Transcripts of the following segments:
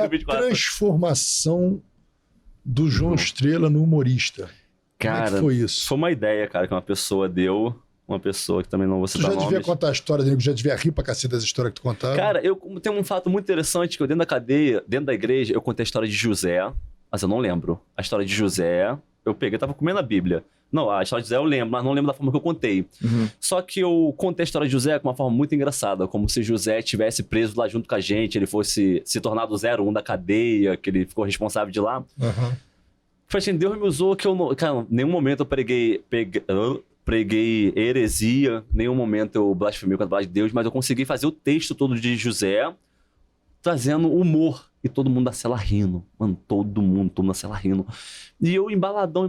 a 24. transformação do João Estrela no humorista? Cara, como é que foi isso? Foi uma ideia, cara, que uma pessoa deu. Uma pessoa que também não vou Tu citar já nomes. devia contar a história dele, já devia rir pra cacete das histórias que tu contava. Cara, eu tenho um fato muito interessante que eu dentro da cadeia, dentro da igreja, eu contei a história de José, mas eu não lembro. A história de José, eu peguei, tava comendo a Bíblia. Não, a história de José eu lembro, mas não lembro da forma que eu contei. Só que eu contei a história de José com uma forma muito engraçada, como se José tivesse preso lá junto com a gente, ele fosse se tornar do 01 da cadeia, que ele ficou responsável de lá. Tipo assim, Deus me usou que eu não... Cara, em nenhum momento eu preguei heresia, em nenhum momento eu blasfemei contra a palavra de Deus, mas eu consegui fazer o texto todo de José, trazendo humor. E todo mundo da cela rindo. Mano, todo mundo na cela rindo. E eu embaladão,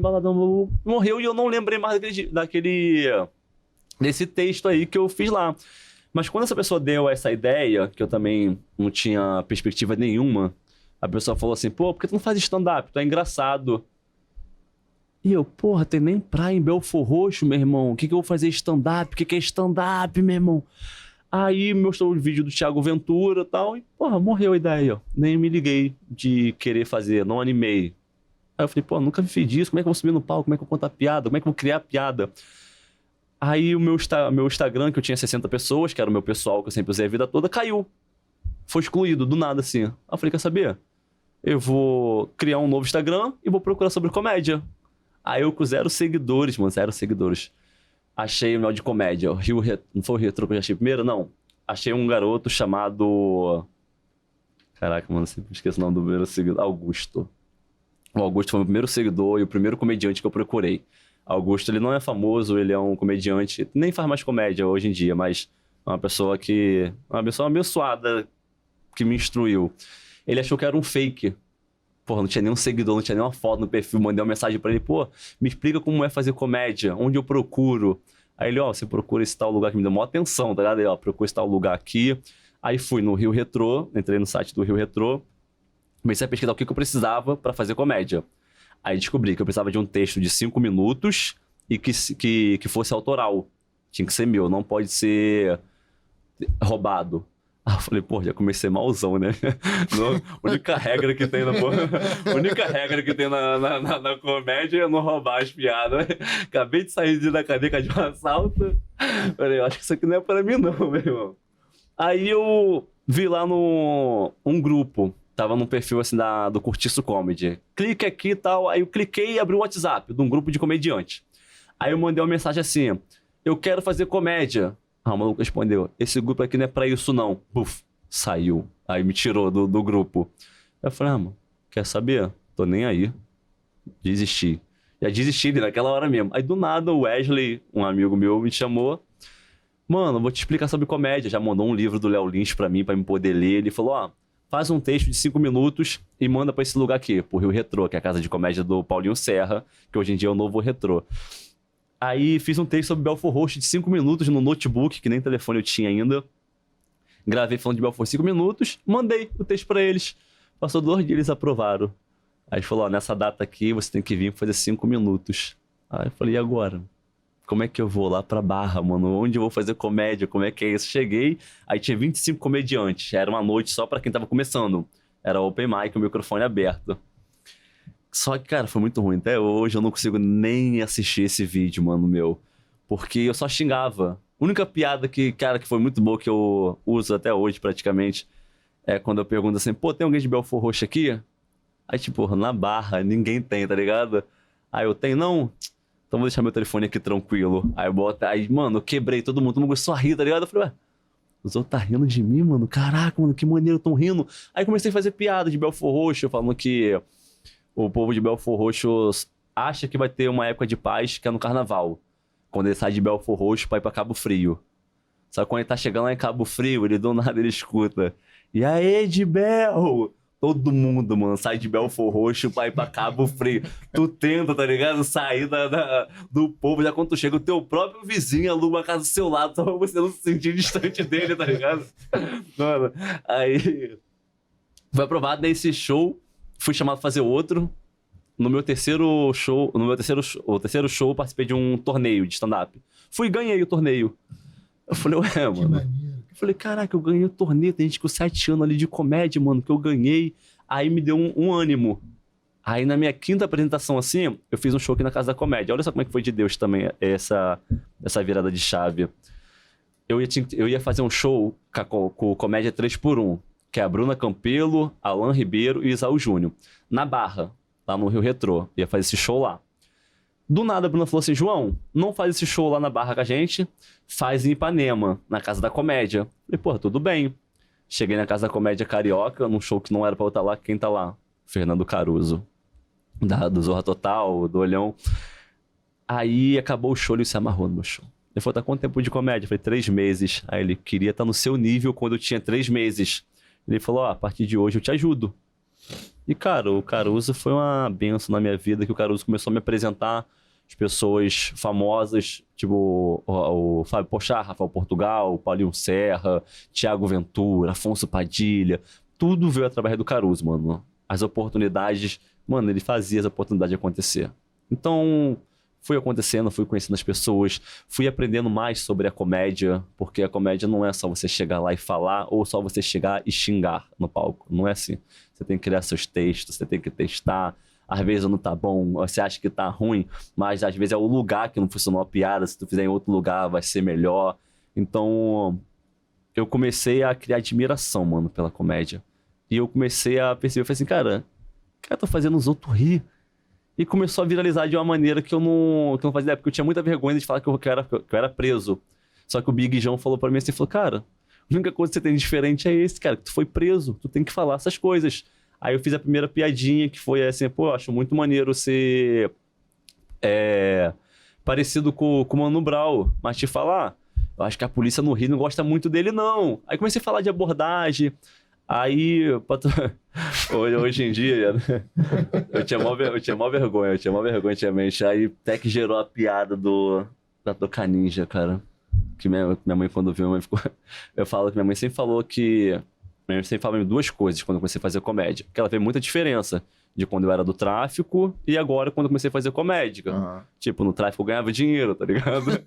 morreu e eu não lembrei mais desse texto aí que eu fiz lá. Mas quando essa pessoa deu essa ideia, que eu também não tinha perspectiva nenhuma, a pessoa falou assim, pô, por que tu não faz stand-up? Tu é engraçado. E eu, porra, tem nem praia em Belfor Roxo, meu irmão. O que eu vou fazer stand-up? O que é stand-up, meu irmão? Aí mostrou o vídeo do Thiago Ventura e tal, e, porra, morreu a ideia. Nem me liguei de querer fazer, não animei. Aí eu falei, pô, nunca fiz isso, como é que eu vou subir no palco? Como é que eu vou contar piada? Como é que eu vou criar piada? Aí o meu Instagram, que eu tinha 60 pessoas, que era o meu pessoal, que eu sempre usei a vida toda, caiu. Foi excluído, do nada, assim. Aí eu falei, quer saber? Eu vou criar um novo Instagram e vou procurar sobre comédia. Aí eu com 0 seguidores, mano, 0 seguidores. Achei o meu de comédia. Não foi o Retro que eu já achei primeiro? Não. Achei um garoto chamado... Caraca, mano, sempre esqueço o nome do primeiro seguidor. Augusto. O Augusto foi o meu primeiro seguidor e o primeiro comediante que eu procurei. Augusto, ele não é famoso, ele é um comediante... Nem faz mais comédia hoje em dia, mas é uma pessoa abençoada que me instruiu. Ele achou que era um fake. Porra, não tinha nenhum seguidor, não tinha nenhuma foto no perfil. Mandei uma mensagem pra ele, pô, me explica como é fazer comédia, onde eu procuro. Aí ele, ó, você procura esse tal lugar que me deu maior atenção, tá ligado? Aí, ó, procura esse tal lugar aqui. Aí fui no Rio Retrô, entrei no site do Rio Retrô, comecei a pesquisar o que eu precisava pra fazer comédia. Aí descobri que eu precisava de um texto de 5 minutos e que fosse autoral. Tinha que ser meu, não pode ser roubado. Ah, eu falei, pô, já comecei malzão, né? Única regra que tem na comédia é não roubar as piadas. Acabei de sair da cadeia de um assalto. Falei, eu acho que isso aqui não é pra mim não, meu irmão. Aí eu vi lá um grupo, tava num perfil assim do Curtiço Comedy. Clique aqui e tal. Aí eu cliquei e abri o WhatsApp de um grupo de comediante. Aí eu mandei uma mensagem assim, eu quero fazer comédia. Ah, o maluco respondeu, esse grupo aqui não é pra isso não. Buf, saiu. Aí me tirou do grupo. Eu falei, mano, quer saber? Tô nem aí. Desisti. Já desisti naquela hora mesmo. Aí do nada o Wesley, um amigo meu, me chamou. Mano, vou te explicar sobre comédia. Já mandou um livro do Léo Lins pra mim, pra me poder ler. Ele falou, ó, faz um texto de 5 minutos e manda pra esse lugar aqui, pro Rio Retrô, que é a casa de comédia do Paulinho Serra, que hoje em dia é o novo Retrô. Aí fiz um texto sobre Belfor Roxo de 5 minutos no notebook, que nem telefone eu tinha ainda. Gravei falando de Belfor 5 minutos, mandei o texto pra eles. Passou 2 dias, eles aprovaram. Aí falou, ó, nessa data aqui você tem que vir fazer 5 minutos. Aí eu falei, e agora? Como é que eu vou lá pra Barra, mano? Onde eu vou fazer comédia? Como é que é isso? Cheguei, aí tinha 25 comediantes. Era uma noite só pra quem tava começando. Era open mic, o microfone aberto. Só que, cara, foi muito ruim. Até hoje eu não consigo nem assistir esse vídeo, mano, meu. Porque eu só xingava. A única piada que foi muito boa, que eu uso até hoje, praticamente, é quando eu pergunto assim, pô, tem alguém de Belfor Roxo aqui? Aí, tipo, na Barra, ninguém tem, tá ligado? Aí eu tenho, não? Então vou deixar meu telefone aqui tranquilo. Aí eu boto, aí, mano, eu quebrei todo mundo começou a rir, tá ligado? Eu falei, ué, os outros tá rindo de mim, mano? Caraca, mano, que maneiro, tão rindo. Aí comecei a fazer piada de Belfor Roxo, falando que o povo de Belfor Roxo acha que vai ter uma época de paz, que é no carnaval. Quando ele sai de Belfor Roxo pra ir pra Cabo Frio. Só que quando ele tá chegando lá em Cabo Frio, ele do nada ele escuta. E aí, de Bel? Todo mundo, mano, sai de Belfor Roxo pra ir pra Cabo Frio. Tu tenta, tá ligado? Sair do povo. Já quando tu chega, o teu próprio vizinho aluga uma casa do seu lado, só pra você não se sentir distante dele, tá ligado? Mano, aí... Foi aprovado nesse show. Fui chamado pra fazer outro. No meu terceiro show, o terceiro show, eu participei de um torneio de stand-up. Fui e ganhei o torneio. Eu falei, ué, mano. Eu falei, caraca, eu ganhei o torneio. Tem gente com 7 anos ali de comédia, mano, que eu ganhei. Aí me deu um ânimo. Aí na minha 5ª apresentação, assim, eu fiz um show aqui na Casa da Comédia. Olha só como é que foi de Deus também essa virada de chave. Eu ia fazer um show com o Comédia 3x1, que é a Bruna Campelo, Alan Ribeiro e Isaú Júnior, na Barra, lá no Rio Retrô. Ia fazer esse show lá. Do nada a Bruna falou assim, João, não faz esse show lá na Barra com a gente, faz em Ipanema, na Casa da Comédia. Falei, porra, tudo bem. Cheguei na Casa da Comédia Carioca, num show que não era pra eu estar lá. Quem tá lá? Fernando Caruso. Do Zorra Total, do Olhão. Aí acabou o show, ele se amarrou no meu show. Ele falou, tá quanto tempo de comédia? Eu falei, 3 meses. Aí ele queria estar no seu nível quando eu tinha 3 meses. Ele falou, a partir de hoje eu te ajudo. E, cara, o Caruso foi uma benção na minha vida, que o Caruso começou a me apresentar as pessoas famosas, tipo o Fábio Pochá, Rafael Portugal, Paulinho Serra, Thiago Ventura, Afonso Padilha. Tudo veio através do Caruso, mano. As oportunidades... Mano, ele fazia as oportunidades acontecer. Então, fui acontecendo, fui conhecendo as pessoas, fui aprendendo mais sobre a comédia, porque a comédia não é só você chegar lá e falar, ou só você chegar e xingar no palco. Não é assim. Você tem que criar seus textos, você tem que testar. Às vezes não tá bom, você acha que tá ruim, mas às vezes é o lugar que não funcionou a piada. Se tu fizer em outro lugar, vai ser melhor. Então, eu comecei a criar admiração, mano, pela comédia. E eu comecei a perceber, eu falei assim, cara, tô fazendo os outros rir. E começou a viralizar de uma maneira que eu não fazia ideia, porque eu tinha muita vergonha de falar que eu era preso. Só que o Big João falou pra mim assim, falou, cara, a única coisa que você tem de diferente é esse, cara, que tu foi preso, tu tem que falar essas coisas. Aí eu fiz a primeira piadinha, que foi assim, pô, eu acho muito maneiro ser parecido com o Mano Brown, mas te falar, eu acho que a polícia no Rio não gosta muito dele, não. Aí comecei a falar de abordagem. Aí, hoje em dia, eu tinha mó vergonha antigamente. Aí até que gerou a piada da Toca Ninja, cara. Que minha mãe, quando viu, eu falo que minha mãe sempre falou que... Minha mãe sempre falava 2 coisas quando eu comecei a fazer comédia. Que ela vê muita diferença de quando eu era do tráfico e agora quando eu comecei a fazer comédia. Uhum. Tipo, no tráfico eu ganhava dinheiro, tá ligado?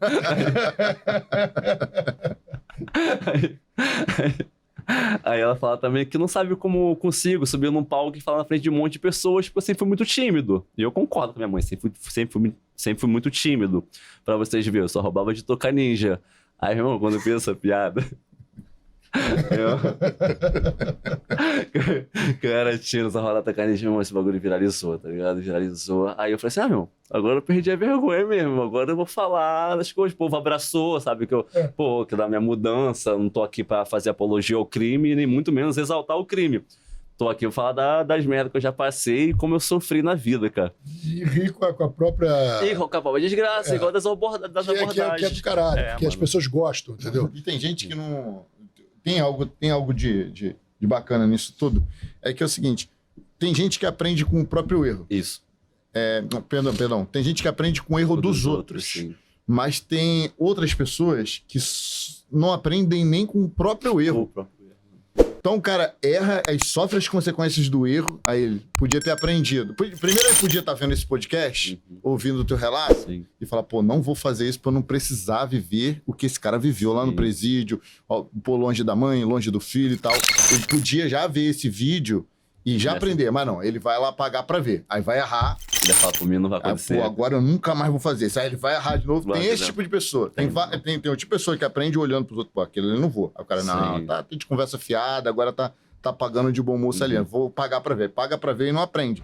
Aí ela fala também que não sabe como consigo subir num palco e falar na frente de um monte de pessoas, porque eu sempre fui muito tímido. E eu concordo com minha mãe, sempre fui muito tímido. Pra vocês verem, eu só roubava de Toca Ninja. Aí, irmão, quando eu fiz essa piada... que eu era tímido, só roubava Toca Ninja, esse bagulho viralizou, tá ligado? Viralizou. Aí eu falei assim, meu, agora eu perdi a vergonha mesmo, agora eu vou falar das coisas. O povo abraçou, sabe? Que da minha mudança, não tô aqui pra fazer apologia ao crime, nem muito menos exaltar o crime. Tô aqui pra falar das merdas que eu já passei e como eu sofri na vida, cara. E rir com a própria... E com a própria desgraça, igual das abordagens. Que é do caralho, que as pessoas gostam, entendeu? E tem gente que não... Tem algo de bacana nisso tudo. É que é o seguinte, tem gente que aprende com o próprio erro. Isso. Perdão. Tem gente que aprende com o erro dos outros. Sim. Mas tem outras pessoas que não aprendem nem com o próprio erro. Então o cara erra, aí sofre as consequências do erro, aí ele podia ter aprendido. Primeiro ele podia estar vendo esse podcast, ouvindo o teu relato, e falar, pô, não vou fazer isso pra eu não precisar viver o que esse cara viveu lá no presídio, pô, longe da mãe, longe do filho e tal. Ele podia já ver esse vídeo e já aprender, mas não, ele vai lá pagar pra ver. Aí vai errar. Ele fala, por mim não vai acontecer. Pô, agora eu nunca mais vou fazer isso. Aí ele vai errar de novo. Tem esse tipo de pessoa. Tem outro tipo de pessoa que aprende olhando pros outros. Pô, aquele eu não vou. Aí o cara, não, tá de conversa fiada, agora tá pagando de bom moço ali. Vou pagar pra ver. Paga pra ver e não aprende.